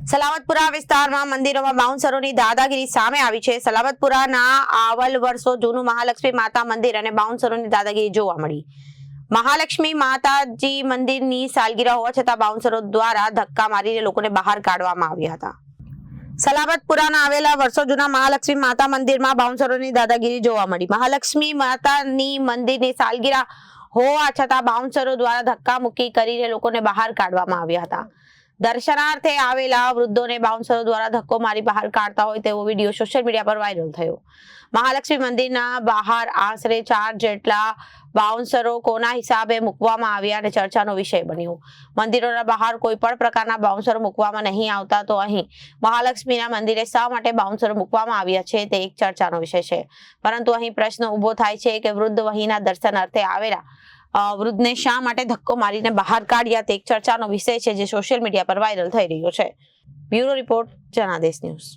સલાબતપુરા વિસ્તારમાં મંદિરોમાં બાઉન્સરોની દાદાગીરી સામે આવી છે. સલાબતપુરાના આવલ વર્ષો જૂનું મહાલક્ષ્મી માતા મંદિર અને બાઉન્સરોની દાદાગીરી જોવા મળી. મહાલક્ષ્મી માતાજી મંદિરની સાલગીરા હોવા છતાં બાઉન્સરો દ્વારા ધક્કા મારીને લોકોને બહાર કાઢવામાં આવ્યા હતા. સલાબતપુરાના આવેલા વર્ષો જૂના મહાલક્ષ્મી માતા મંદિરમાં બાઉન્સરોની દાદાગીરી જોવા મળી. મહાલક્ષ્મી માતાની મંદિરની સાલગીરા હોવા છતાં બાઉન્સરો દ્વારા ધક્કા મુક્કી કરીને લોકોને બહાર કાઢવામાં આવ્યા હતા. દર્શનાર્થે આવેલા વૃદ્ધોને બાઉન્સરો દ્વારા ધક્કો મારી બહાર કાઢતા હોય તેવો વિડીયો સોશિયલ મીડિયા પર વાયરલ થયો. મહાલક્ષ્મી મંદિરના બહાર આશરે 4 જેટલા બાઉન્સરો કોના હિસાબે મૂકવામાં આવ્યા અને ચર્ચાનો વિષય બન્યો. મંદિરોના બહાર કોઈ પણ પ્રકારના બાઉન્સરો મૂકવામાં નહીં આવતા તો અહીં મહાલક્ષ્મીના મંદિરે શા માટે બાઉન્સરો મૂકવામાં આવ્યા છે તે એક ચર્ચાનો વિષય છે. પરંતુ અહીં પ્રશ્ન ઉભો થાય છે કે વૃદ્ધ વહીના દર્શનાર્થે આવેલા વૃદ્ધને શા માટે ધક્કો મારીને બહાર કાઢ્યા તે એક ચર્ચાનો વિષય છે જે સોશિયલ મીડિયા પર વાયરલ થઈ રહ્યો છે. Bureau report Janadesh news.